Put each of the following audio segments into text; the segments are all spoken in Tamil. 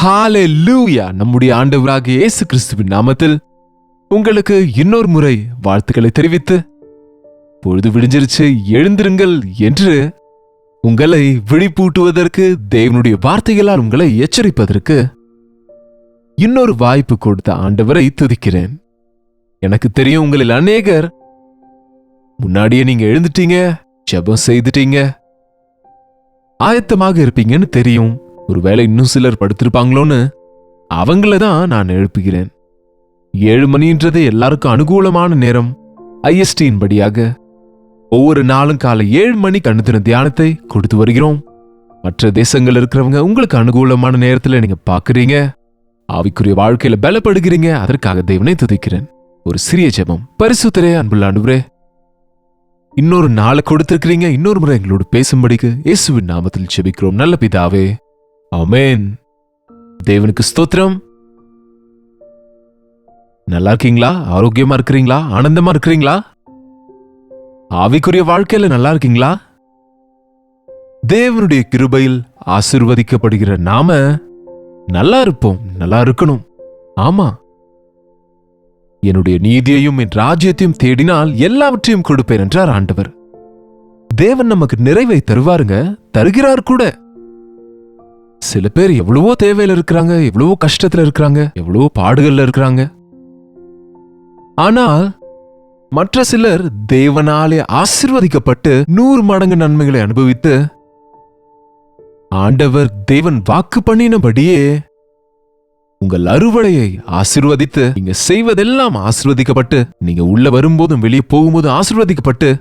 ஹalleluya! நம்முடைய ஆண்டவராகிய இயேசு கிறிஸ்துவின் நாமத்தில் உங்களுக்கு இன்னொரு முறை வாழ்த்துக்களை தெரிவித்து, பொழுது விடிஞ்சிருச்சு, எழுந்திருங்கள் என்று உங்களை விழிப்பூட்டுவதற்கு, தேவனுடைய வார்த்தைகளால் உங்களை எச்சரிப்பதற்கு இன்னொரு வாய்ப்பு கொடுத்த ஆண்டவரை துதிக்கிறேன். எனக்கு தெரியும், உங்களில் அநேகர் முன்னாடியே நீங்க எழுந்துட்டீங்க, ஜெபம் செய்துட்டீங்க, ஆயத்தமாக இருப்பீங்கன்னு தெரியும். ஒருவேளை இன்னும் சிலர் படுத்திருப்பாங்களோன்னு அவங்கள தான் நான் எழுப்புகிறேன். 7 மணின்றது எல்லாருக்கும் அனுகூலமான நேரம். ஐஎஸ்டியின் படியாக ஒவ்வொரு நாளும் காலை 7 மணிக்கு அனுதின தியானத்தை கொடுத்து வருகிறோம். மற்ற தேசங்கள் இருக்கிறவங்க உங்களுக்கு அனுகூலமான நேரத்தில் நீங்க பாக்குறீங்க, ஆவிக்குரிய வாழ்க்கையில பலப்படுகிறீங்க. அதற்காக தேவனை துதிக்கிறேன். ஒரு சிறிய ஜெபம். பரிசுத்தரே, அன்புள்ள ஆண்டவரே, இன்னொரு நாளை கொடுத்திருக்கிறீங்க. இன்னொரு முறை எங்களோடு பேசும்படிக்கு இயேசுவின் நாமத்தில் ஜெபிக்கிறோம் நல்ல பிதாவே, ஆமென். தேவனுக்கு ஸ்தோத்திரம். நல்லா இருக்கீங்களா? ஆரோக்கியமா இருக்கிறீங்களா? ஆனந்தமா இருக்கிறீங்களா? ஆவிக்குரிய வாழ்க்கையில நல்லா இருக்கீங்களா? தேவனுடைய கிருபையில் ஆசீர்வதிக்கப்படுகிற நாம நல்லா இருப்போம், நல்லா இருக்கணும். ஆமா, என்னுடைய நீதியையும் என் ராஜ்யத்தையும் தேடினால் எல்லாவற்றையும் கொடுப்பேன் என்றார் ஆண்டவர். தேவன் நமக்கு நிறைவை தருவாருங்க, தருகிறார் கூட. சில பேர் எவ்வளவோ தேவையில இருக்கிறாங்க, எவ்வளவோ கஷ்டத்துல இருக்கிறாங்க, எவ்வளவோ பாடுகள்ல இருக்கிறாங்க. ஆனால் மற்ற சிலர் தேவனாலே ஆசீர்வதிக்கப்பட்டு 100 மடங்கு நன்மைகளை அனுபவித்து, ஆண்டவர் தேவன் வாக்கு பண்ணினபடியே உங்கள் அறுவடையை ஆசீர்வதித்து, நீங்க செய்வதெல்லாம் ஆசீர்வதிக்கப்பட்டு, நீங்க உள்ள வரும்போதும் வெளியே போகும்போதும் ஆசீர்வதிக்கப்பட்டு,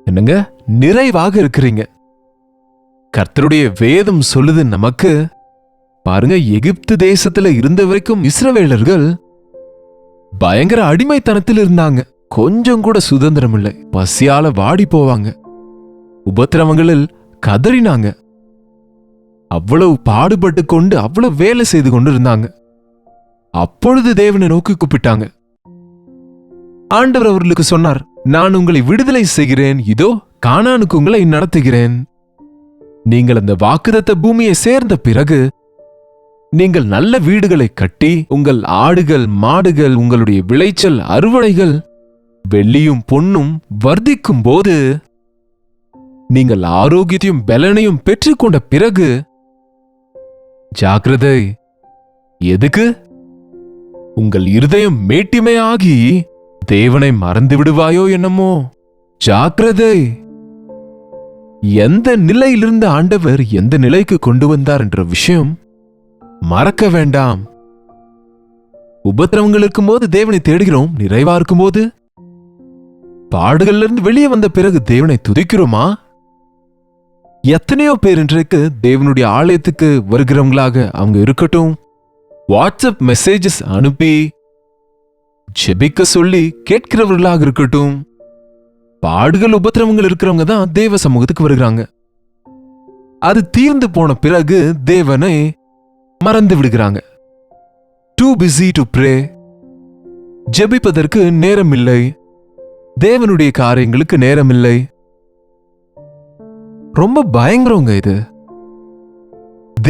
என்னங்க, நிறைவாக இருக்கிறீங்க. கர்த்தருடைய வேதம் சொல்லுது நமக்கு, பாருங்க, எகிப்து தேசத்துல இருந்த வரைக்கும் இஸ்ரவேலர்கள் பயங்கர அடிமைத்தனத்தில் இருந்தாங்க. கொஞ்சம் கூட சுதந்திரம் இல்லை. பசியால வாடி போவாங்க, உபத்திரவங்களில் கதறினாங்க, அவ்வளவு பாடுபட்டு கொண்டு அவ்வளவு வேலை செய்து கொண்டு இருந்தாங்க. அப்பொழுது தேவனை நோக்கி கூப்பிட்டாங்க. ஆண்டவர் அவர்களுக்கு சொன்னார், நான் உங்களை விடுதலை செய்கிறேன், இதோ கானானுக்கு உங்களை நடத்துகிறேன். நீங்கள் அந்த வாக்குத்தத்த பூமியை சேர்ந்த பிறகு நீங்கள் நல்ல வீடுகளை கட்டி, உங்கள் ஆடுகள் மாடுகள், உங்களுடைய விளைச்சல் அறுவடைகள் வெள்ளியும் பொன்னும் வர்த்திக்கும் போது, நீங்கள் ஆரோக்கியத்தையும் பலனையும் பெற்றுக்கொண்ட பிறகு, ஜாக்கிரதை, எதுக்கு? உங்கள் இருதயம் மேட்டிமையாகி தேவனை மறந்து விடுவாயோ என்னமோ. ஜாக்கிரதை. எந்த நிலையிலிருந்து ஆண்டவர் எந்த நிலைக்கு கொண்டு வந்தார் என்ற விஷயம் மறக்க வேண்டாம். உபத்திரவங்கள் இருக்கும்போது தேவனை தேடுகிறோம், நிறைவா இருக்கும்போது, பாடுகள்ல இருந்து வெளியே வந்த பிறகு தேவனை துதிக்கிறோமா? எத்தனையோ பேர் இன்றைக்கு தேவனுடைய ஆலயத்துக்கு வருகிறவங்களாக அவங்க இருக்கட்டும், வாட்ஸ்அப் மெசேஜஸ் அனுப்பி ஜெபிக்க சொல்லி கேட்கிறவர்களாக இருக்கட்டும், பாடுகள் உபத்திரவங்கள் இருக்கிறவங்க தான் தேவ சமூகத்துக்கு வருகிறாங்க. அது தீர்ந்து போன பிறகு தேவனை மறந்து விடுகிறாங்க. Too busy to pray. ஜெபிப்பதற்கு நேரம் இல்லை, தேவனுடைய காரியங்களுக்கு நேரம் இல்லை. ரொம்ப பயங்கரங்க இது.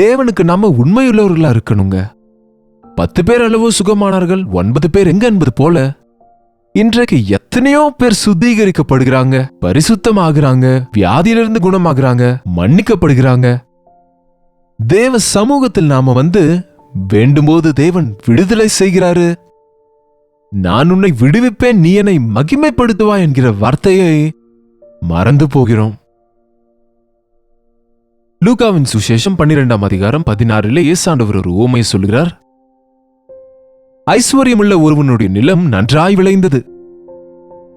தேவனுக்கு நம்ம உண்மையுள்ளவர்களா இருக்கணுங்க. 10 பேர் அளவு சுகமானார்கள், 9 பேர் எங்க என்பது போல இன்றைக்கு எத்தனையோ பேர் சுத்திகரிக்கப்படுகிறாங்க, பரிசுத்தமாகிறாங்க, வியாதியிலிருந்து குணமாகிறாங்க, மன்னிக்கப்படுகிறாங்க. தேவ சமூகத்தில் நாம வந்து வேண்டும்போது தேவன் விடுதலை செய்கிறாரு. நான் உன்னை விடுவிப்பேன், நீ என்னை மகிமைப்படுத்துவா என்கிற வார்த்தையை மறந்து போகிறோம். லூகாவின் சுசேஷம் 12ஆம் அதிகாரம் 16 இயேசாண்டவர் ஒரு உவமையை சொல்கிறார். ஐஸ்வர்யமுள்ள ஒருவனுடைய நிலம் நன்றாய் விளைந்தது.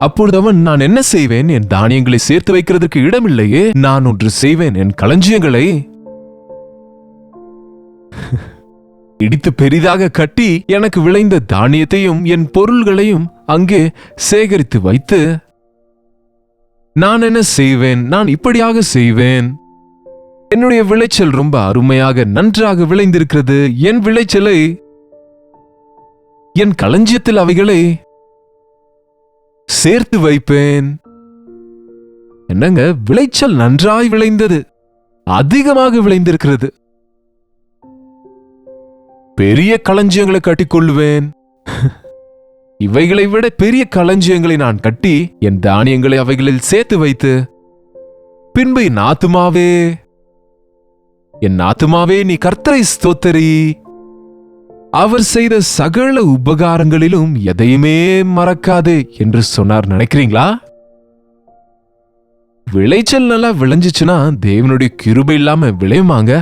அப்பொழுது அவன், நான் என்ன செய்வேன்? என் தானியங்களை சேர்த்து வைக்கிறதுக்கு இடமில்லையே. நான் ஒன்று செய்வேன், என் களஞ்சியங்களை இடித்து பெரிதாக கட்டி, எனக்கு விளைந்த தானியத்தையும் என் பொருள்களையும் அங்கே சேகரித்து வைத்து, நான் என்ன செய்வேன்? நான் இப்படியாக செய்வேன். என்னுடைய விளைச்சல் ரொம்ப அருமையாக நன்றாக விளைந்திருக்கிறது. என் விளைச்சலை, என் களஞ்சியத்தில் அவைகளை சேர்த்து வைப்பேன். என்னங்க, விளைச்சல் நன்றாய் விளைந்தது, அதிகமாக விளைந்திருக்கிறது. பெரிய களஞ்சியங்களை கட்டிக்கொள்ளுவேன். இவைகளை விட பெரிய களஞ்சியங்களை நான் கட்டி என் தானியங்களை அவைகளில் சேர்த்து வைத்து, பின்பு என் ஆத்துமாவே நீ கர்த்தரை ஸ்தோத்தரி, அவர் செய்த சகல உபகாரங்களிலும் எதையுமே மறக்காதே என்று சொன்னார். நினைக்கிறீங்களா? விளைச்சல் நல்லா விளைஞ்சிச்சுன்னா தேவனுடைய கிருபை இல்லாம விளையுமாங்க?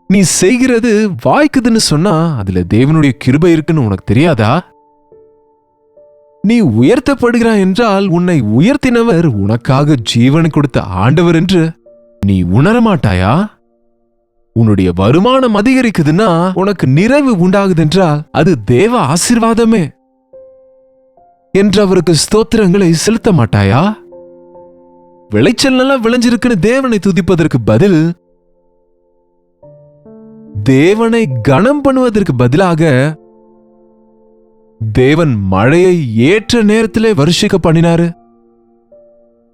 நீ செய்கிறது வாய்க்குதுன்னு சொன்னா அதுல தேவனுடைய கிருபை இருக்குன்னு உனக்கு தெரியாதா? நீ உயர்த்தப்படுகிறாய் என்றால் உன்னை உயர்த்தினவர் உனக்காக ஜீவனை கொடுத்த ஆண்டவர் என்று நீ உணரமாட்டாயா? உன்னுடைய வருமானம் அதிகரிக்குதுன்னா உனக்கு நிறைவு உண்டாகுதென்றால் அது தேவ ஆசீர்வாதமே என்று அவருக்கு ஸ்தோத்திரங்களை செலுத்த மாட்டாயா? விளைச்சல் நல்லா விளைஞ்சிருக்குன்னு தேவனை துதிப்பதற்கு பதில், தேவனை கனம் பண்ணுவதற்கு பதிலாக தேவன் மழையை ஏற்ற நேரத்திலே வருஷிக்க பண்ணினாரு,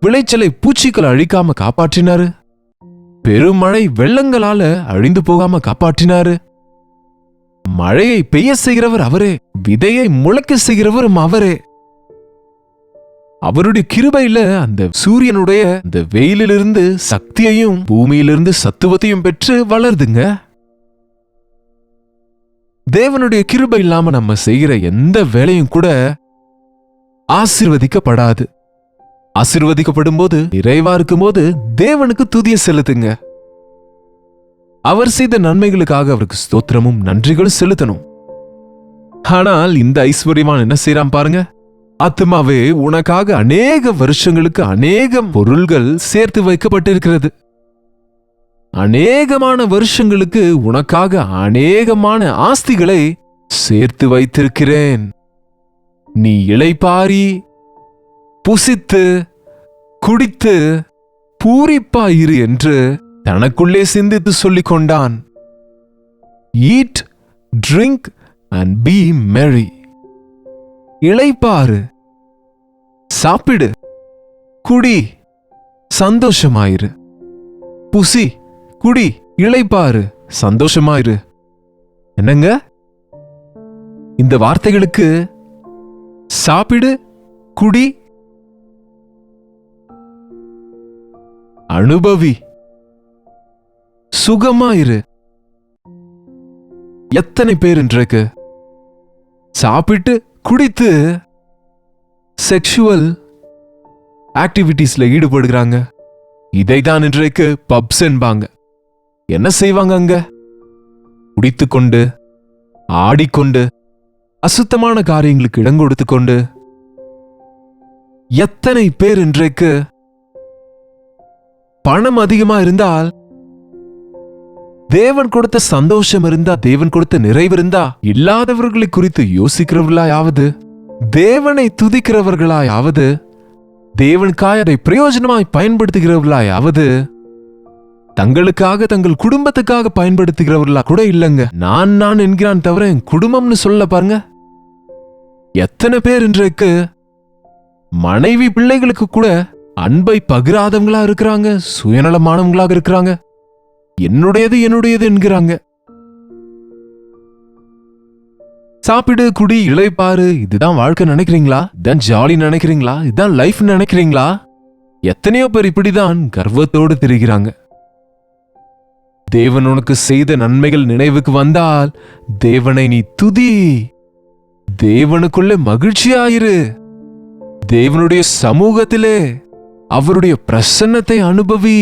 விளைச்சலை பூச்சிகள் அழிக்காம காப்பாற்றினாரு, பெருமழை வெள்ளங்களால அழிந்து போகாம காப்பாற்றினாரு. மழையை பெய்ய செய்கிறவர் அவரே, விதையை முளைக்க செய்கிறவரும் அவரே. அவருடைய கிருபையில அந்த சூரியனுடைய அந்த வெயிலிலிருந்து சக்தியையும் பூமியிலிருந்து சத்துவத்தையும் பெற்று வளருதுங்க. தேவனுடைய கிருபை இல்லாம நம்ம செய்கிற எந்த வேலையும் கூட ஆசீர்வதிக்கப்படாது. ஆசீர்வதிக்கப்படும் போது, நிறைவா இருக்கும் போது தேவனுக்கு துதியை செலுத்துங்க. அவர் செய்த நன்மைகளுக்காக அவருக்கு ஸ்தோத்திரமும் நன்றிகளும் செலுத்தணும். ஆனால் இந்த ஐஸ்வர்யவான் என்ன செய்யறான் பாருங்க. ஆத்துமாவே, உனக்காக அநேக வருஷங்களுக்கு அநேக பொருள்கள் சேர்த்து வைக்கப்பட்டிருக்கிறது. அநேகமான வருஷங்களுக்கு உனக்காக அநேகமான ஆஸ்திகளை சேர்த்து வைத்திருக்கிறேன். நீ இளைப்பாரி புசித்து குடித்து பூரிப்பாயிரு என்று தனக்குள்ளே சிந்தித்து சொல்லிக் கொண்டான். ஈட், ட்ரிங்க் அண்ட் பி மெரி. இளைப்பாறு, சாப்பிடு, குடி, சந்தோஷமாயிரு. புசி, குடி, இளைப்பாறு, சந்தோஷமாயிரு. என்னங்க இந்த வார்த்தைகளுக்கு? சாப்பிடு, குடி, அனுபவி, சுகமாயிரு. எத்தனை பேர் இன்றைக்கு சாப்பிட்டு குடித்து செக்ஷுவல் ஆக்டிவிட்டீஸ்ல ஈடுபடுகிறாங்க. இதைதான் இன்றைக்கு பப்ஸ் என்பாங்க. என்ன செய்வாங்க அங்க? குடித்துக்கொண்டு, ஆடிக்கொண்டு, அசுத்தமான காரியங்களுக்கு இடம் கொடுத்துக்கொண்டு. எத்தனை பேர் இன்றைக்கு பணம் அதிகமா இருந்தால், தேவன் கொடுத்த சந்தோஷம் இருந்தா, தேவன் கொடுத்த நிறைவு இருந்தா, இல்லாதவர்களை குறித்து யோசிக்கிறவர்களாயாவது, தேவனை துதிக்கிறவர்களாயாவது, தேவனுக்காய் அதை பிரயோஜனமாய் பயன்படுத்துகிறவர்களாயாவது, தங்களுக்காக தங்கள் குடும்பத்துக்காக பயன்படுத்துகிறவர்களா கூட இல்லைங்க. நான் என்கிறான் தவிர என் குடும்பம்னு சொல்ல பாருங்க. எத்தனை பேர் இன்றைக்கு மனைவி பிள்ளைகளுக்கு கூட அன்பை பகிராதவங்களா இருக்கிறாங்க, சுயநலமானவங்களாக இருக்கிறாங்க. என்னுடையது என்னுடையது என்கிறாங்க. சாப்பிடு, குடி, இளைப்பாறு, இதுதான் வாழ்க்கை நினைக்கிறீங்களா? இதான் ஜாலி நினைக்கிறீங்களா? இதுதான் லைஃப் நினைக்கிறீங்களா? எத்தனையோ பேர் இப்படிதான் கர்வத்தோடு திரிகிறாங்க. தேவன் உனக்கு செய்த நன்மைகள் நினைவுக்கு வந்தால் தேவனை நீ துதி, தேவனுக்குள்ளே மகிழ்ச்சியாயிரு, தேவனுடைய சமூகத்திலே அவருடைய பிரசன்னத்தை அனுபவி,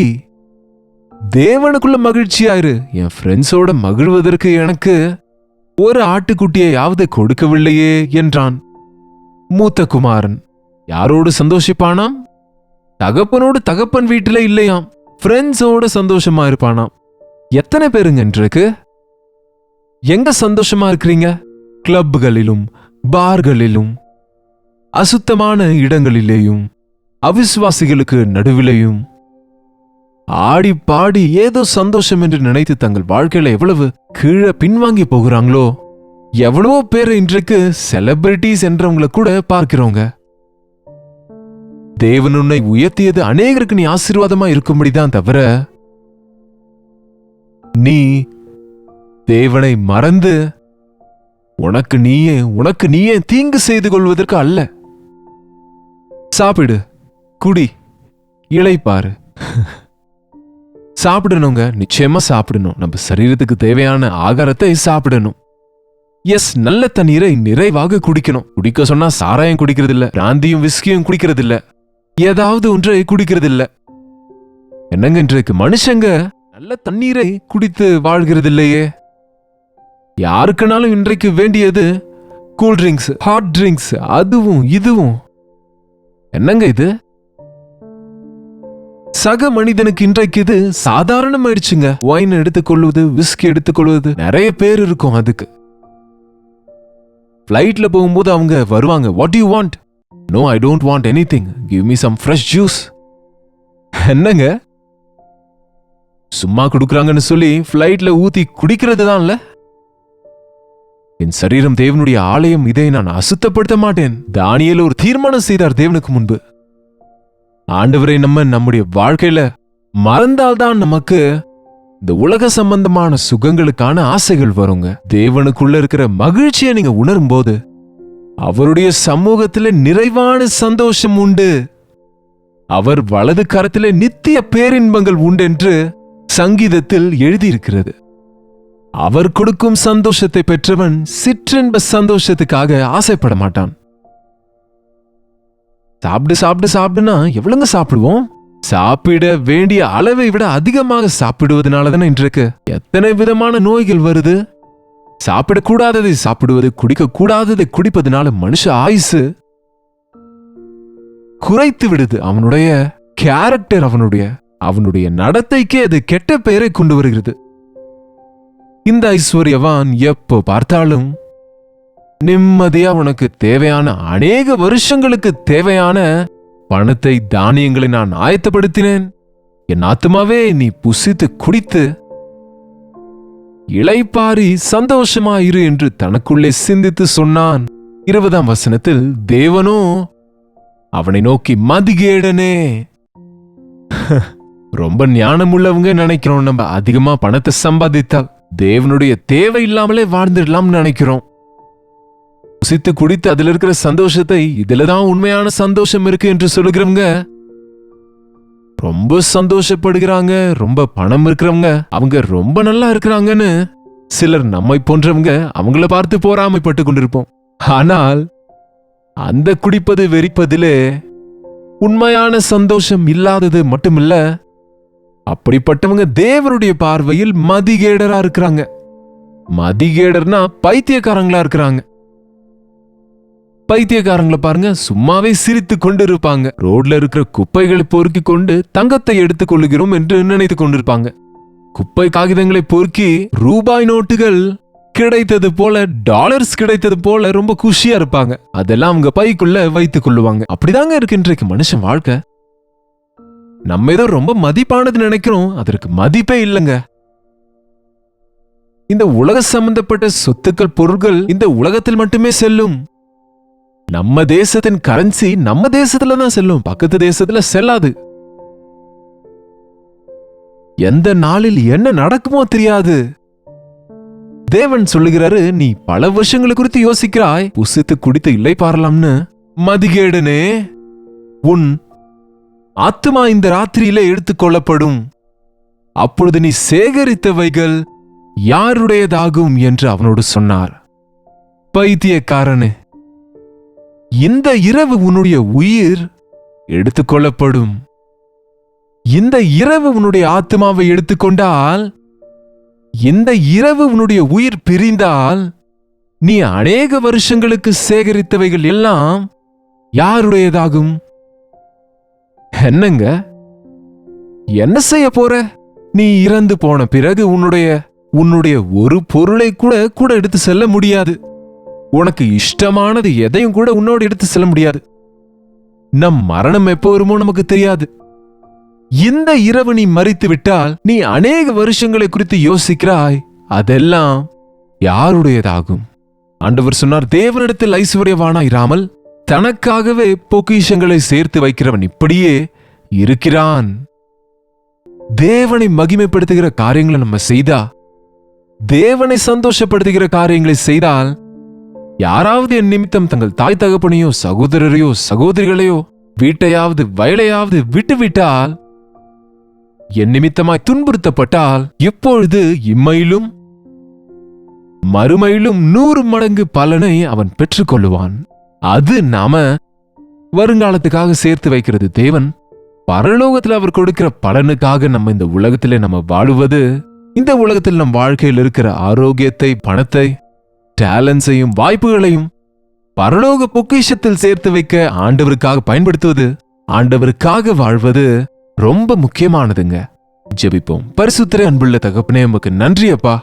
தேவனுக்குள்ள மகிழ்ச்சியாயிரு. என் ஃப்ரெண்ட்ஸோட மகிழ்வதற்கு எனக்கு ஒரு ஆட்டுக்குட்டியையாவது கொடுக்கவில்லையே என்றான் மூத்த குமாரன். யாரோடு சந்தோஷிப்பானாம்? தகப்பனோடு தகப்பன் வீட்டில இல்லையாம், ஃப்ரெண்ட்ஸோட சந்தோஷமா இருப்பானாம். எத்தனை பேருங்க இன்றைக்கு எங்க சந்தோஷமா இருக்கிறீங்க? கிளப்புகளிலும் பார்களிலும் அசுத்தமான இடங்களிலேயும் அவிசுவாசிகளுக்கு நடுவிலேயும் ஆடி பாடி ஏதோ சந்தோஷம் என்று நினைத்து தங்கள் வாழ்க்கையில எவ்வளவு கீழே பின்வாங்கி போகிறாங்களோ. எவ்வளவோ பேர் இன்றைக்கு செலிபிரிட்டிஸ் என்றவங்களை கூட பார்க்கிறோங்க. தேவன் உன்னை உயர்த்தியது அநேகருக்கு நீ ஆசீர்வாதமா இருக்கும்படிதான் தவிர, நீ தேவனை மறந்து உனக்கு நீயே தீங்கு செய்து கொள்வதற்கு அல்ல. சாப்பிடு, குடி, இளைப்பாரு. சாப்பிடணுங்க, நிச்சயமா சாப்பிடணும். நம்ம சரீரத்துக்கு தேவையான ஆகாரத்தை சாப்பிடணும். எஸ், நல்ல தண்ணீரை நிறைவாக குடிக்கணும். குடிக்க சொன்னா சாராயம் குடிக்கிறது இல்ல, பிராந்தியும் விஸ்கியும் குடிக்கிறது இல்ல, ஏதாவது ஒன்றை குடிக்கிறது இல்ல. என்னங்க இன்றைக்கு மனுஷங்க நல்ல தண்ணீரை குடித்து வாழ்கிறது இல்லையே. யாருக்குனாலும் இன்றைக்கு வேண்டியது கூல் ட்ரிங்க்ஸ், ஹாட் ட்ரிங்க்ஸ், அதுவும் இதுவும். என்னங்க இது? சக மனிதனுக்கு இன்றைக்கு இது சாதாரணமாயிடுச்சுங்க. ஒயின் எடுத்துக்கொள்வது, விஸ்கி எடுத்துக்கொள்வது, நிறைய பேர் இருக்கும் அதுக்கு. ஃப்ளைட்ல போகும்போது அவங்க வருவாங்க, what you want? No, I don't want anything, give me some fresh juice. என்னங்க சும்மா குடுக்குறாங்கன்னு சொல்லி ஃப்ளைட்ல ஊத்தி குடிக்கிறது தான்ல. என் சரீரம் தேவனுடைய ஆலயம், இதை நான் அசுத்தப்படுத்த மாட்டேன். தானியேல் ஒரு தீர்மானம் செய்தார் தேவனுக்கு முன்பு. ஆண்டவரை நம்முடைய வாழ்க்கையில மறந்தால்தான் நமக்கு இந்த உலக சம்பந்தமான சுகங்களுக்கான ஆசைகள் வருங்க. தேவனுக்குள்ள இருக்கிற மகிழ்ச்சியை நீங்க உணரும் போது அவருடைய சமூகத்திலே நிறைவான சந்தோஷம் உண்டு. அவர் வலது கரத்திலே நித்திய பேரின்பங்கள் உண்டு என்று சங்கீதத்தில் எழுதியிருக்கிறது. அவர் கொடுக்கும் சந்தோஷத்தை பெற்றவன் சிற்றின்ப சந்தோஷத்துக்காக ஆசைப்பட மாட்டான். சாப்பிடு சாப்பிடு சாப்பிடுனா எவ்வளவுங்க சாப்பிடுவோம்? சாப்பிட வேண்டிய அளவை விட அதிகமாக சாப்பிடுவதனால தானே இன்றைக்கு எத்தனை விதமான நோய்கள் வருது. சாப்பிடக்கூடாததை சாப்பிடுவது, குடிக்க கூடாததை குடிப்பதனால மனுஷ ஆயுசு குறைத்து விடுது. அவனுடைய கேரக்டர், அவனுடைய நடத்தைக்கே அது கெட்ட பெயரை கொண்டு வருகிறது. இந்த ஐஸ்வர்யவான் எப்போ பார்த்தாலும் நிம்மதியா உனக்கு தேவையான அநேக வருஷங்களுக்கு தேவையான பணத்தை, தானியங்களை நான் ஆயத்தப்படுத்தினேன், என் ஆத்துமாவே நீ புசித்து குடித்து இளைப்பாரி சந்தோஷமாயிரு என்று தனக்குள்ளே சிந்தித்து சொன்னான். 20ஆம் வசனத்தில் தேவனோ அவனை நோக்கி, மதிகேடனே. ரொம்ப ஞானம் உள்ளவங்க நினைக்கிறோம், நம்ம அதிகமா பணத்தை சம்பாதித்தால் தேவனுடைய தேவை இல்லாமலே வாழ்ந்துடலாம்னு நினைக்கிறோம். புசித்து குடித்து அதுல இருக்கிற சந்தோஷத்தை, இதுலதான் உண்மையான சந்தோஷம் இருக்கு என்று சொல்லுகிறவங்க ரொம்ப சந்தோஷப்படுகிறாங்க. ரொம்ப பணம் இருக்கிறவங்க அவங்க ரொம்ப நல்லா இருக்கிறாங்கன்னு சிலர் நம்மை போன்றவங்க அவங்கள பார்த்து போராமைப்பட்டு கொண்டிருப்போம். ஆனால் அந்த குடிப்பது வெறிப்பதிலே உண்மையான சந்தோஷம் இல்லாதது மட்டுமில்ல, அப்படிப்பட்டவங்க தேவனுடைய பார்வையில் மதிகேடரா இருக்கிறாங்க. மதிகேடர்னா பைத்தியக்காரங்களா இருக்கிறாங்க. பைத்தியக்காரங்களை பாருங்க, சும்மாவே சிரித்து கொண்டு இருப்பாங்க. ரோட்ல இருக்கிற குப்பைகளை பொறுக்கி கொண்டு தங்கத்தை எடுத்துக் கொள்ளுகிறோம் என்று நினைத்துக் கொண்டிருப்பாங்க. குப்பை காகிதங்களை பொறுக்கி ரூபாய் நோட்டுகள் கிடைத்தது போல, டாலர்ஸ் கிடைத்தது போல ரொம்ப குஷியா இருப்பாங்க. அதெல்லாம் அவங்க பைக்குள்ள வைத்துக் கொள்ளுவாங்க. அப்படிதாங்க இருக்கு இன்றைக்கு மனுஷன் வாழ்க்கை. நம்ம ஏதோ ரொம்ப மதிப்பானது நினைக்கிறோம், அதற்கு மதிப்பே இல்லைங்க. இந்த உலக சம்பந்தப்பட்ட சொத்துக்கள், பொருட்கள் இந்த உலகத்தில் மட்டுமே செல்லும். நம்ம தேசத்தின் கரன்சி நம்ம தேசத்துல தான் செல்லும், பக்கத்து தேசத்துல செல்லாது. எந்த நாளில் என்ன நடக்குமோ தெரியாது. தேவன் சொல்லுகிறாரு, நீ பல வருஷங்களை குறித்து யோசிக்கிறாய், புசித்து குடித்து இல்லை பாரலாம்னு. மதிகேடனே, உன் ஆத்துமா இந்த ராத்திரியிலே எடுத்துக்கொள்ளப்படும். அப்பொழுது நீ சேகரித்தவைகள் யாருடையதாகும் என்று அவனோடு சொன்னார். பைத்தியக்காரனே, இந்த இரவு உன்னுடைய உயிர் எடுத்துக்கொள்ளப்படும். இந்த இரவு உன்னுடைய ஆத்மாவை எடுத்துக்கொண்டால், இந்த இரவு உன்னுடைய உயிர் பிரிந்தால், நீ அநேக வருஷங்களுக்கு சேகரித்தவைகள் எல்லாம் யாருடையதாகும்? என்னங்க, என்ன செய்ய போற? நீ இறந்து போன பிறகு உன்னுடைய ஒரு பொருளை கூட எடுத்து செல்ல முடியாது. உனக்கு இஷ்டமானது எதையும் கூட உன்னோடு எடுத்து செல்ல முடியாது. நம் மரணம் எப்போ வருமோ நமக்கு தெரியாது. இந்த இரவு நீ மரித்து விட்டால், நீ அநேக வருஷங்களை குறித்து யோசிக்கிறாய், அதெல்லாம் யாருடையதாகும்? ஆண்டவர் சொன்னார், தேவனிடத்தில் ஐஸ்வர்யவானாயிராமல் தனக்காகவே பொக்கிஷங்களை சேர்த்து வைக்கிறவன் இப்படியே இருக்கிறான். தேவனை மகிமைப்படுத்துகிற காரியங்களை நம்ம செய்தா தேவனை சந்தோஷப்படுத்துகிற காரியங்களை செய்தால், யாராவது என் நிமித்தம் தங்கள் தாய் தகப்பனையோ சகோதரரையோ சகோதரிகளையோ வீட்டையாவது வயலையாவது விட்டுவிட்டால், என் நிமித்தமாய் துன்புறுத்தப்பட்டால், இப்பொழுது இம்மையிலும் மறுமையிலும் 100 மடங்கு பலனை அவன் பெற்றுக்கொள்ளுவான். அது நாம வருங்காலத்துக்காக சேர்த்து வைக்கிறது. தேவன் பரலோகத்தில் அவர் கொடுக்கிற பலனுக்காக நம்ம இந்த உலகத்திலே நம்ம வாழுவது, இந்த உலகத்தில் நம் வாழ்க்கையில் இருக்கிற ஆரோக்கியத்தை, பணத்தை, டேலண்ட்ஸையும் வாய்ப்புகளையும் பரலோக பொக்கிஷத்தில் சேர்த்து வைக்க ஆண்டவருக்காக பயன்படுத்துவது, ஆண்டவருக்காக வாழ்வது ரொம்ப முக்கியமானதுங்க. ஜெபிப்போம். பரிசுத்தரே, அன்புள்ள தகப்பனே, உமக்கு நன்றி அப்பா.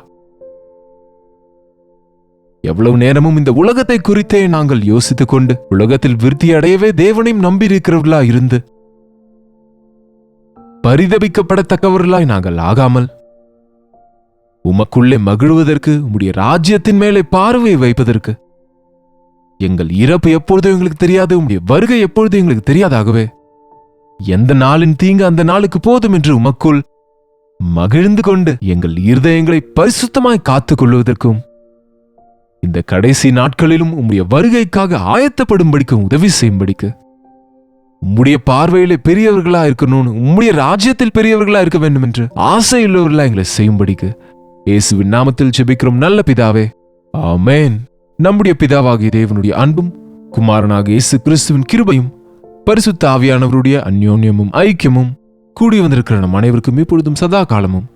எவ்வளவு நேரமும் இந்த உலகத்தை குறித்தே நாங்கள் யோசித்துக் கொண்டு உலகத்தில் விருத்தி அடையவே தேவனையும் நம்பியிருக்கிறவர்களா இருந்து பரிதபிக்கப்படத்தக்கவர்களாய் நாங்கள் ஆகாமல் உமக்குள்ளே மகிழ்வதற்கு, உம்முடைய ராஜ்யத்தின் மேலே பார்வையை வைப்பதற்கு, எங்கள் இறப்பு எப்பொழுதும் எங்களுக்கு தெரியாது, உம்முடைய வருகை எப்பொழுதும் எங்களுக்கு தெரியாதாகவே எந்த நாளின் தீங்கு அந்த நாளுக்கு போதும் என்று உமக்குள் மகிழ்ந்து கொண்டு எங்கள் இருதயங்களை பரிசுத்தமாய் காத்துக் கொள்வதற்கும், இந்த கடைசி நாட்களிலும் உம்முடைய வருகைக்காக ஆயத்தப்படும்படிக்கு உதவி செய்யும்படிக்கு, உம்முடைய பார்வையிலே பெரியவர்களா இருக்கணும்னு, உம்முடைய ராஜ்யத்தில் பெரியவர்களா இருக்க வேண்டும் என்று ஆசையுள்ளவர்களா எங்களை செய்யும்படிக்கு இயேசுவின் நாமத்தில் ஜெபிக்கிறோம் நல்ல பிதாவே, ஆமென். நம்முடைய பிதாவாகிய தேவனுடைய அன்பும் குமாரனாகிய இயேசு கிறிஸ்துவின் கிருபையும் பரிசுத்த ஆவியானவருடைய அந்யோன்யமும் ஐக்கியமும் கூடி வந்திருக்கிற நம் அனைவருக்கும் இப்பொழுதும் சதா காலமும்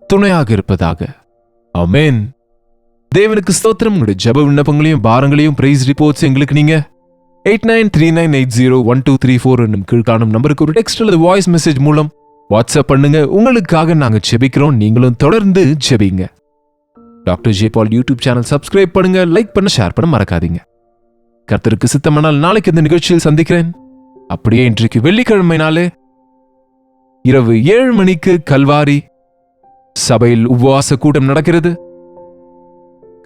துணையாக இருப்பதாக. ஆமென். தேவனுக்கு ஸ்தோத்திரம். உங்களுடைய ஜெப விண்ணப்பங்களையும் பாரங்களையும் பிரைஸ் ரிப்போர்ட்ஸ் எங்களுக்கு நீங்க 8939801234 என்னும் கீழ்காணும் நம்பருக்கு ஒரு டெக்ஸ்ட் அல்லது வாய்ஸ் மெசேஜ் மூலம் வாட்ஸ்அப் பண்ணுங்க. உங்களுக்காக நாங்க ஜெபிக்கிறோம். நீங்களும் தொடர்ந்து ஜெபிங்க. டாக்டர் ஜே பால் யூடியூப் சேனல் சப்ஸ்கிரைப் பண்ணுங்க, லைக் பண்ண, ஷேர் பண்ண மறக்காதீங்க. கர்த்தருக்கு சித்தமானால் நாளைக்கு இந்த நிகழ்ச்சியில் சந்திக்கிறேன். அப்படியே இன்றைக்கு வெள்ளிக்கிழமை நாளே இரவு 7 மணிக்கு கல்வாரி சபையில் உபவாச கூட்டம் நடக்கிறது.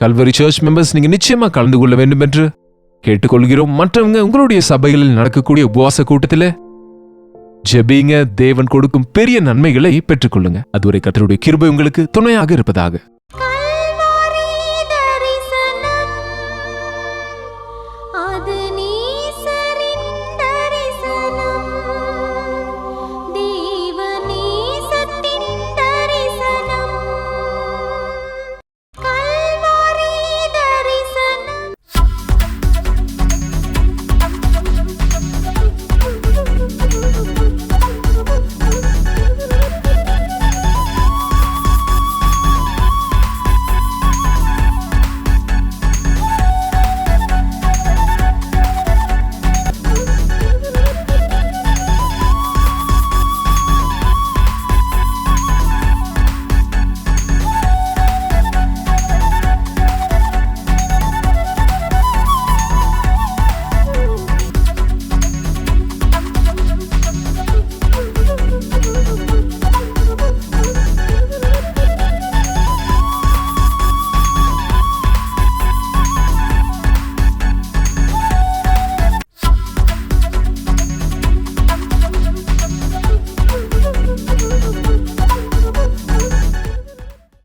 கல்வரி சர்ச் மெம்பர்ஸ் நீங்க நிச்சயமா கலந்து கொள்ள வேண்டும் என்று கேட்டுக்கொள்கிறோம். மற்றவங்க உங்களுடைய சபைகளில் நடக்கக்கூடிய உபவாச கூட்டத்திலே ஜெபிங்க. தேவன் கொடுக்கும் பெரிய நன்மைகளை பெற்றுக்கொள்ளுங்க. அதுவரை கர்த்தருடைய கிருபை உங்களுக்கு துணையாக இருப்பதாக.